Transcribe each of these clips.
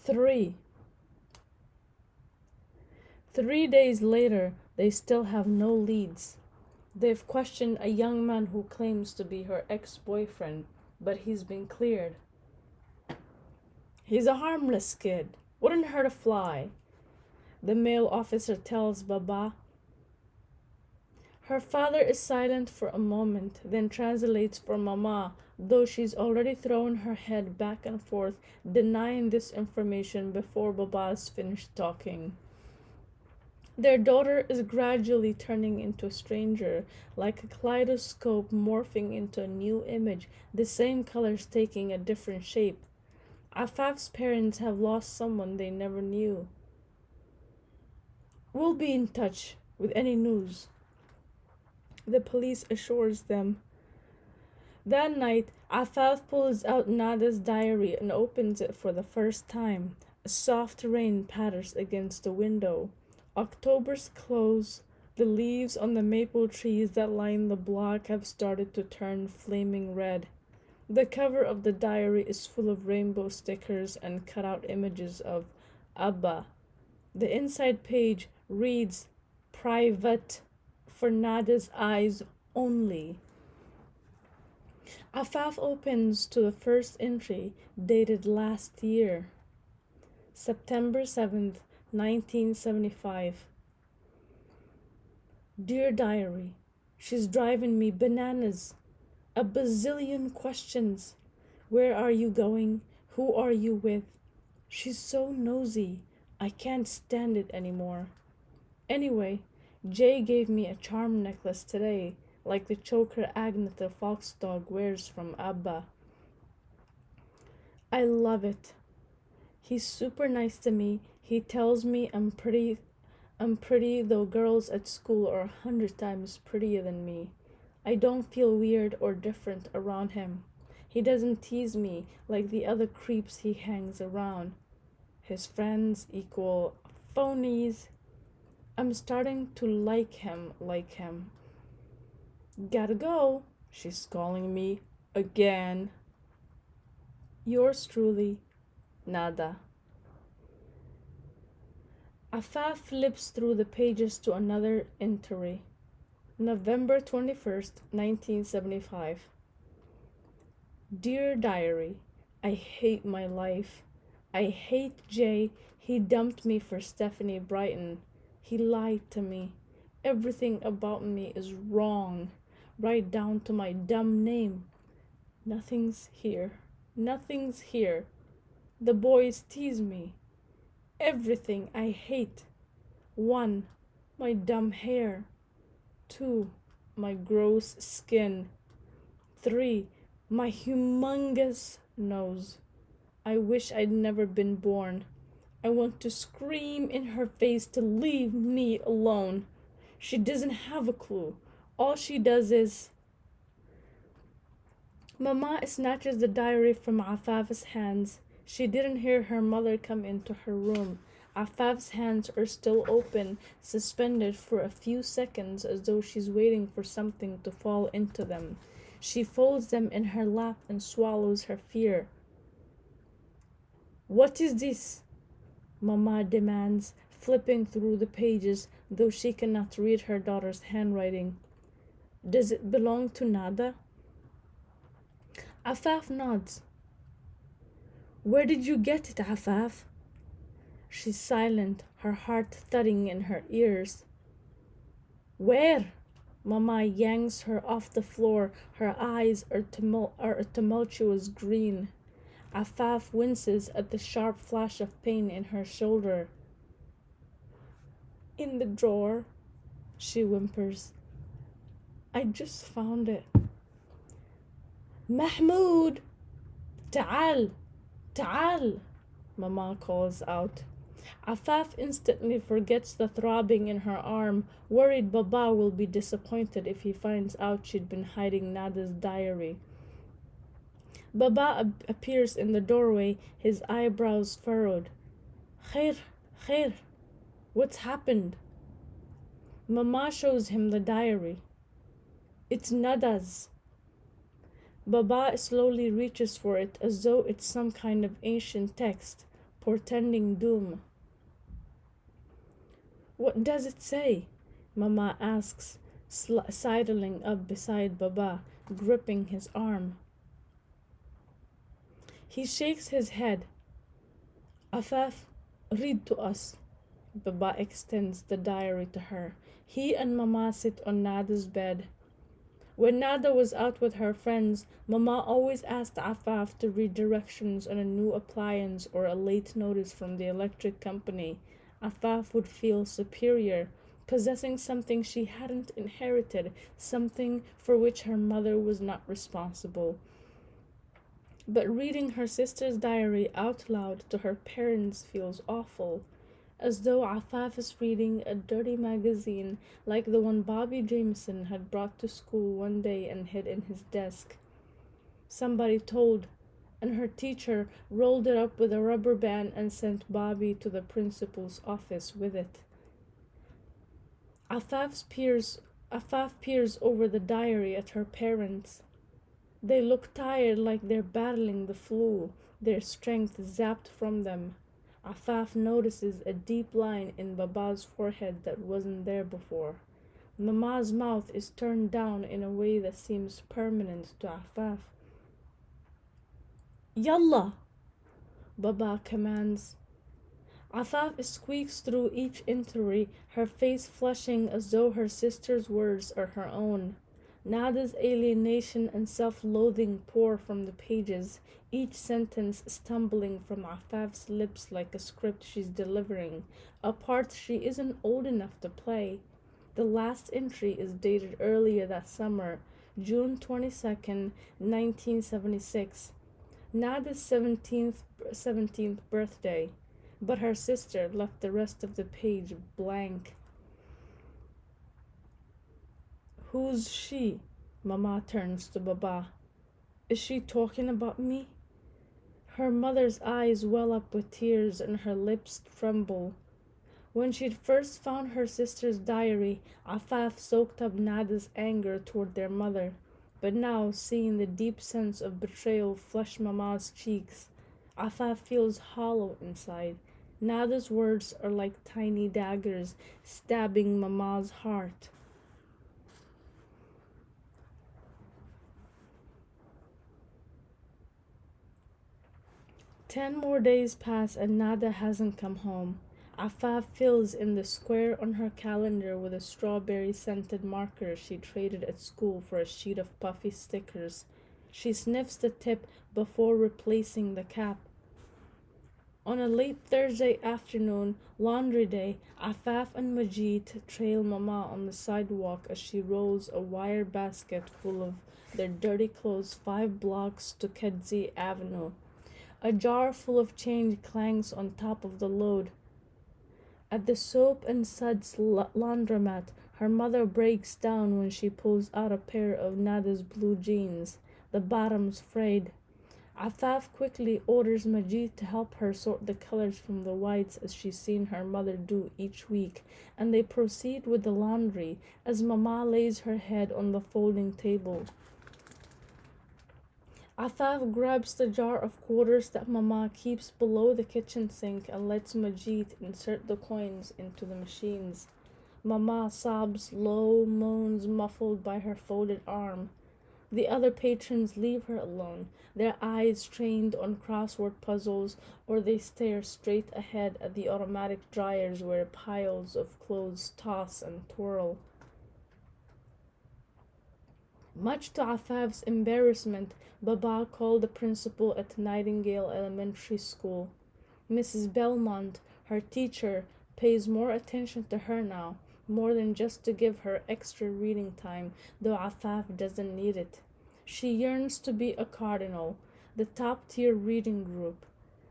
3. 3 days later, they still have no leads. They've questioned a young man who claims to be her ex-boyfriend, but he's been cleared. He's a harmless kid. Wouldn't hurt a fly, the male officer tells Baba. Her father is silent for a moment, then translates for Mama, though she's already thrown her head back and forth, denying this information before Baba's finished talking. Their daughter is gradually turning into a stranger, like a kaleidoscope morphing into a new image, the same colors taking a different shape. Afaf's parents have lost someone they never knew. We'll be in touch with any news, the police assures them. That night, Afaf pulls out Nada's diary and opens it for the first time. A soft rain patters against the window. October's close. The leaves on the maple trees that line the block have started to turn flaming red. The cover of the diary is full of rainbow stickers and cutout images of Abba. The inside page reads, "Private, for Nada's eyes only." Afaf opens to the first entry, dated last year, September 7th, 1975. Dear Diary, she's driving me bananas. A bazillion questions. Where are you going? Who are you with? She's so nosy. I can't stand it anymore. Anyway, Jay gave me a charm necklace today, like the choker Agneta fox dog wears from Abba. I love it. He's super nice to me. He tells me I'm pretty, though girls at school are 100 times prettier than me. I don't feel weird or different around him. He doesn't tease me like the other creeps he hangs around. His friends equal phonies. I'm starting to like him. Gotta go, she's calling me again. Yours truly, Nada. Afaf flips through the pages to another entry. November 21st, 1975. Dear Diary, I hate my life. I hate Jay. He dumped me for Stephanie Brighton. He lied to me. Everything about me is wrong, right down to my dumb name. Nothing's here. Nothing's here. The boys tease me. Everything I hate. 1. My dumb hair. 2. My gross skin. 3. My humongous nose. I wish I'd never been born. I want to scream in her face to leave me alone. She doesn't have a clue. All she does is... Mama snatches the diary from Afaf's hands. She didn't hear her mother come into her room. Afaf's hands are still open, suspended for a few seconds as though she's waiting for something to fall into them. She folds them in her lap and swallows her fear. What is this? Mama demands, flipping through the pages, though she cannot read her daughter's handwriting. Does it belong to Nada? Afaf nods. Where did you get it, Afaf? She's silent, her heart thudding in her ears. Where? Mama yanks her off the floor. Her eyes are a tumultuous green. Afaf winces at the sharp flash of pain in her shoulder. In the drawer, she whimpers. I just found it. Mahmoud! Ta'al! Ta'al! Mama calls out. Afaf instantly forgets the throbbing in her arm, worried Baba will be disappointed if he finds out she'd been hiding Nada's diary. Baba appears in the doorway, his eyebrows furrowed. Khair, khair, what's happened? Mama shows him the diary. It's Nada's. Baba slowly reaches for it as though it's some kind of ancient text, portending doom. What does it say? Mama asks, sidling up beside Baba, gripping his arm. He shakes his head. Afaf, read to us. Baba extends the diary to her. He and Mama sit on Nada's bed. When Nada was out with her friends, Mama always asked Afaf to read directions on a new appliance or a late notice from the electric company. Afaf would feel superior, possessing something she hadn't inherited, something for which her mother was not responsible. But reading her sister's diary out loud to her parents feels awful, as though Afaf is reading a dirty magazine like the one Bobby Jameson had brought to school one day and hid in his desk. Somebody told, and her teacher rolled it up with a rubber band and sent Bobby to the principal's office with it. Afaf peers over the diary at her parents. They look tired, like they're battling the flu, their strength zapped from them. Afaf notices a deep line in Baba's forehead that wasn't there before. Mama's mouth is turned down in a way that seems permanent to Afaf. Yalla! Baba commands. Afaf squeaks through each entry, her face flushing as though her sister's words are her own. Nada's alienation and self-loathing pour from the pages, each sentence stumbling from Afaf's lips like a script she's delivering, a part she isn't old enough to play. The last entry is dated earlier that summer, June 22nd, 1976. Nada's 17th birthday, but her sister left the rest of the page blank. Who's she? Mama turns to Baba. Is she talking about me? Her mother's eyes well up with tears and her lips tremble. When she'd first found her sister's diary, Afaf soaked up Nada's anger toward their mother. But now, seeing the deep sense of betrayal flush Mama's cheeks, Afaf feels hollow inside. Nada's words are like tiny daggers stabbing Mama's heart. 10 more days pass and Nada hasn't come home. Afaf fills in the square on her calendar with a strawberry-scented marker she traded at school for a sheet of puffy stickers. She sniffs the tip before replacing the cap. On a late Thursday afternoon, laundry day, Afaf and Majid trail Mama on the sidewalk as she rolls a wire basket full of their dirty clothes 5 blocks to Kedzie Avenue. A jar full of change clangs on top of the load. At the Soap and Suds laundromat, her mother breaks down when she pulls out a pair of Nada's blue jeans, the bottoms frayed. Afaf quickly orders Majid to help her sort the colors from the whites as she's seen her mother do each week, and they proceed with the laundry as Mama lays her head on the folding table. Afaf grabs the jar of quarters that Mama keeps below the kitchen sink and lets Majid insert the coins into the machines. Mama sobs low moans muffled by her folded arm. The other patrons leave her alone, their eyes trained on crossword puzzles, or they stare straight ahead at the automatic dryers where piles of clothes toss and twirl. Much to Afaf's embarrassment, Baba called the principal at Nightingale Elementary School. Mrs. Belmont, her teacher, pays more attention to her now, more than just to give her extra reading time, though Afaf doesn't need it. She yearns to be a cardinal, the top-tier reading group.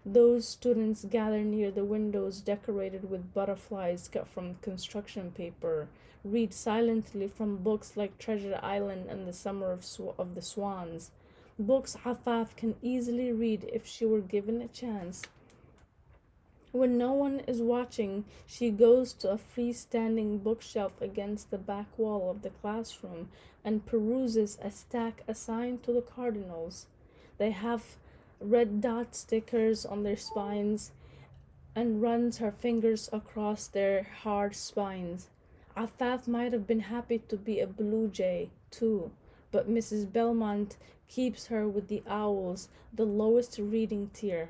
Those students gather near the windows decorated with butterflies cut from construction paper, read silently from books like Treasure Island and The Summer of the Swans, books Afaf can easily read if she were given a chance. When no one is watching, she goes to a freestanding bookshelf against the back wall of the classroom and peruses a stack assigned to the cardinals. They have red dot stickers on their spines, and runs her fingers across their hard spines. Afaf might have been happy to be a blue jay, too, but Mrs. Belmont keeps her with the owls, the lowest reading tier.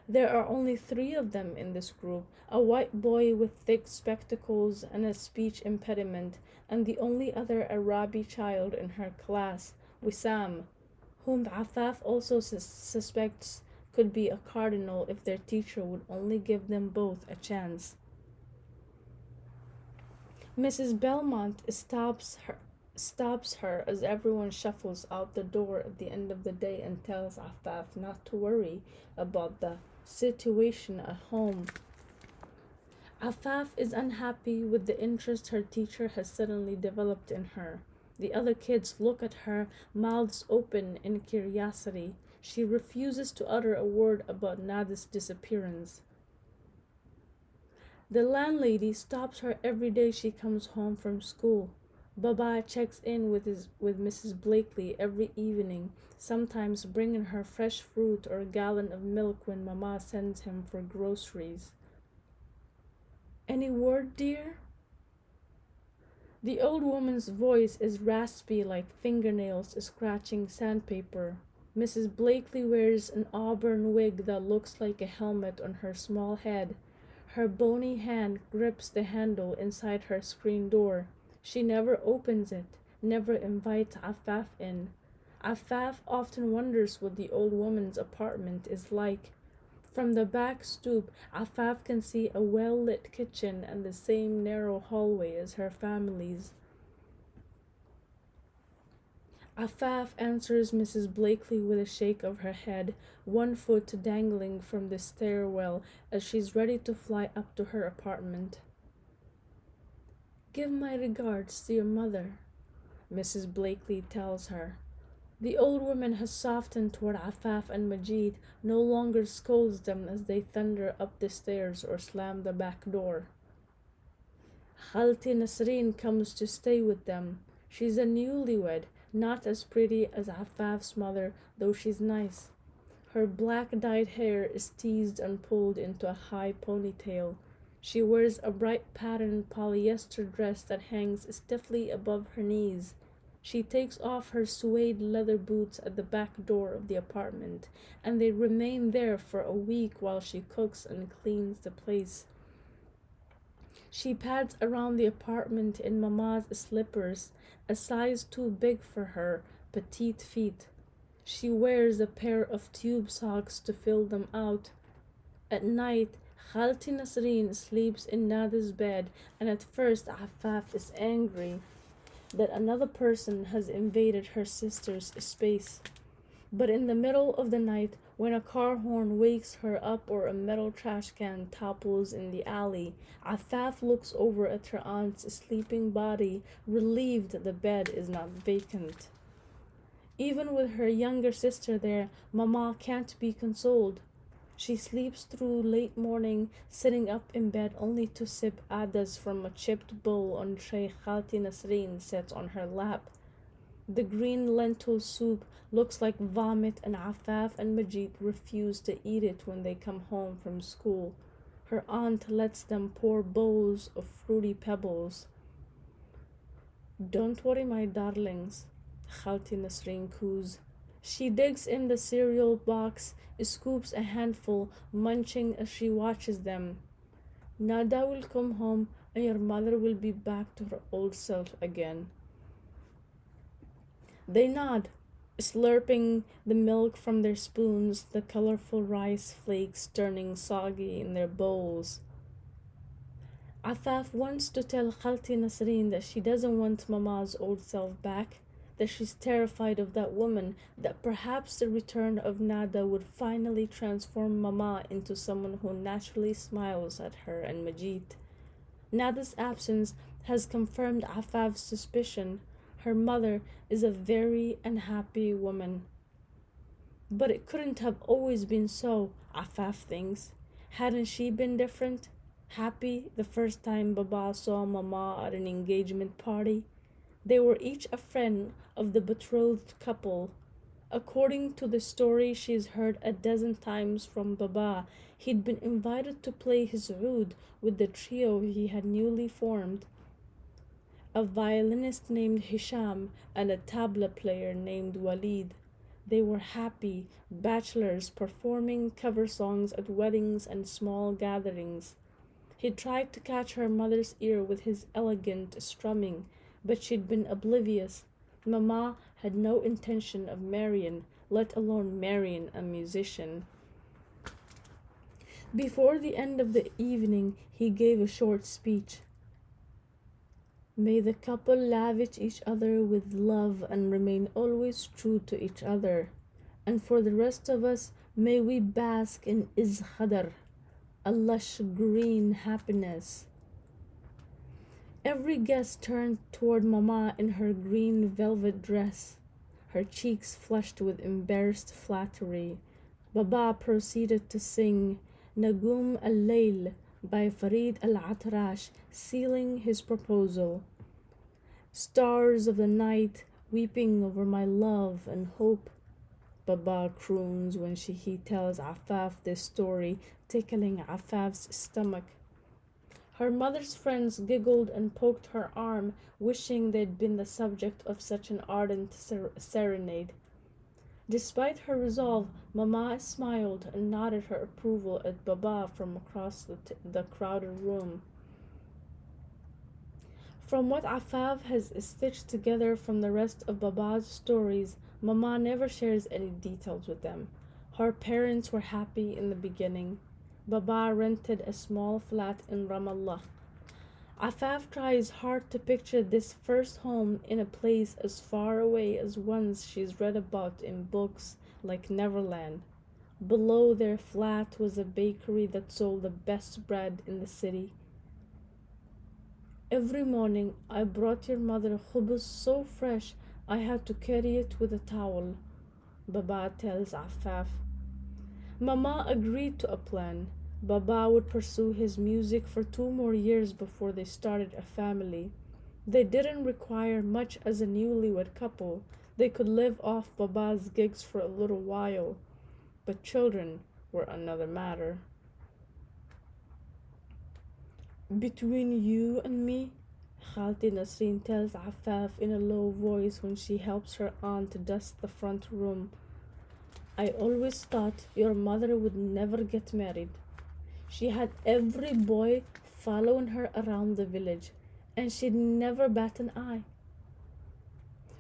There are only three of them in this group, a white boy with thick spectacles and a speech impediment, and the only other Arabi child in her class, Wissam, whom Afaf also suspects could be a cardinal if their teacher would only give them both a chance. Mrs. Belmont stops her as everyone shuffles out the door at the end of the day and tells Afaf not to worry about the situation at home. Afaf is unhappy with the interest her teacher has suddenly developed in her. The other kids look at her, mouths open in curiosity. She refuses to utter a word about Nada's disappearance. The landlady stops her every day she comes home from school. Baba checks in with Mrs. Blakely every evening, sometimes bringing her fresh fruit or a gallon of milk when Mama sends him for groceries. Any word, dear? The old woman's voice is raspy like fingernails scratching sandpaper. Mrs. Blakely wears an auburn wig that looks like a helmet on her small head. Her bony hand grips the handle inside her screen door. She never opens it, never invites Afaf in. Afaf often wonders what the old woman's apartment is like. From the back stoop, Afaf can see a well-lit kitchen and the same narrow hallway as her family's. Afaf answers Mrs. Blakely with a shake of her head, one foot dangling from the stairwell as she's ready to fly up to her apartment. Give my regards to your mother, Mrs. Blakely tells her. The old woman has softened toward Afaf and Majid, no longer scolds them as they thunder up the stairs or slam the back door. Khalti Nasreen comes to stay with them. She's a newlywed, not as pretty as Afaf's mother, though she's nice. Her black dyed hair is teased and pulled into a high ponytail. She wears a bright patterned polyester dress that hangs stiffly above her knees. She takes off her suede leather boots at the back door of the apartment, and they remain there for a week while she cooks and cleans the place. She pads around the apartment in Mama's slippers, a size too big for her petite feet. She wears a pair of tube socks to fill them out. At night, Khalti Nasreen sleeps in Nada's bed, and at first Afaf is angry that another person has invaded her sister's space. But in the middle of the night, when a car horn wakes her up or a metal trash can topples in the alley, Afaf looks over at her aunt's sleeping body, relieved the bed is not vacant. Even with her younger sister there, Mama can't be consoled. She sleeps through late morning, sitting up in bed only to sip adas from a chipped bowl on tray Khalti Nasreen sets on her lap. The green lentil soup looks like vomit, and Afaf and Majid refuse to eat it when they come home from school. Her aunt lets them pour bowls of fruity pebbles. Don't worry, my darlings, Khalti Nasreen coos. She digs in the cereal box, scoops a handful, munching as she watches them. Nada will come home and your mother will be back to her old self again. They nod, slurping the milk from their spoons, the colorful rice flakes turning soggy in their bowls. Afaf wants to tell Khalti Nasreen that she doesn't want Mama's old self back, that she's terrified of that woman, that perhaps the return of Nada would finally transform Mama into someone who naturally smiles at her and Majid. Nada's absence has confirmed Afaf's suspicion. Her mother is a very unhappy woman. But it couldn't have always been so, Afaf thinks. Hadn't she been different? Happy the first time Baba saw Mama at an engagement party? They were each a friend of the betrothed couple. According to the story she's heard a dozen times from Baba, he'd been invited to play his oud with the trio he had newly formed, a violinist named Hisham and a tabla player named Walid. They were happy bachelors performing cover songs at weddings and small gatherings. He tried to catch her mother's ear with his elegant strumming, but she'd been oblivious. Mama had no intention of marrying, let alone marrying a musician. Before the end of the evening, he gave a short speech. May the couple lavish each other with love and remain always true to each other. And for the rest of us, may we bask in izhadar, a lush green happiness. Every guest turned toward Mama in her green velvet dress, her cheeks flushed with embarrassed flattery. Baba proceeded to sing Nagum al-Layl by Farid al-Atrash, sealing his proposal. Stars of the night, weeping over my love and hope, Baba croons when he tells Afaf this story, tickling Afaf's stomach. Her mother's friends giggled and poked her arm, wishing they'd been the subject of such an ardent serenade. Despite her resolve, Mama smiled and nodded her approval at Baba from across the crowded room. From what Afaf has stitched together from the rest of Baba's stories, Mama never shares any details with them. Her parents were happy in the beginning. Baba rented a small flat in Ramallah. Afaf tries hard to picture this first home in a place as far away as ones she's read about in books like Neverland. Below their flat was a bakery that sold the best bread in the city. Every morning I brought your mother khubuz so fresh I had to carry it with a towel, Baba tells Afaf. Mama agreed to a plan. Baba would pursue his music for 2 more years before they started a family. They didn't require much as a newlywed couple. They could live off Baba's gigs for a little while. But children were another matter. Between you and me, Khalti Nasreen tells Afaf in a low voice when she helps her aunt dust the front room, I always thought your mother would never get married. She had every boy following her around the village, and she'd never bat an eye.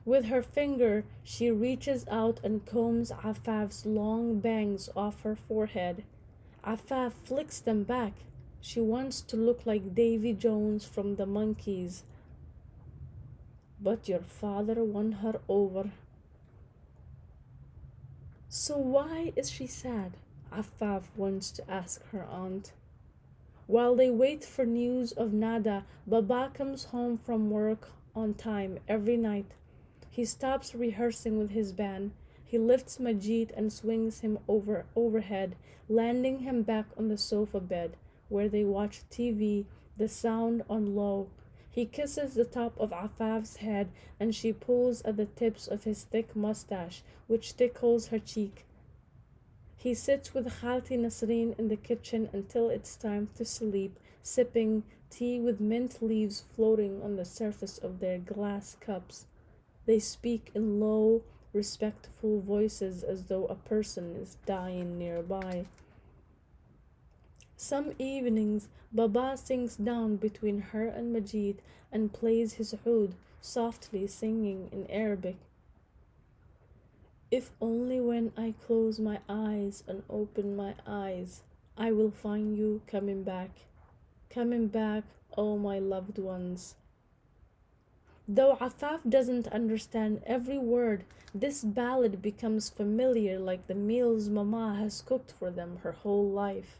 With her finger, she reaches out and combs Afaf's long bangs off her forehead. Afaf flicks them back. She wants to look like Davy Jones from the Monkees. But your father won her over. So why is she sad? Afaf wants to ask her aunt. While they wait for news of Nada, Baba comes home from work on time every night. He stops rehearsing with his band. He lifts Majid and swings him overhead, landing him back on the sofa bed, where they watch TV, the sound on low. He kisses the top of Afaf's head and she pulls at the tips of his thick mustache, which tickles her cheek. He sits with Khalti Nasreen in the kitchen until it's time to sleep, sipping tea with mint leaves floating on the surface of their glass cups. They speak in low, respectful voices as though a person is dying nearby. Some evenings, Baba sings down between her and Majid and plays his oud, softly singing in Arabic. If only when I close my eyes and open my eyes, I will find you coming back, oh my loved ones. Though Afaf doesn't understand every word, this ballad becomes familiar like the meals Mama has cooked for them her whole life.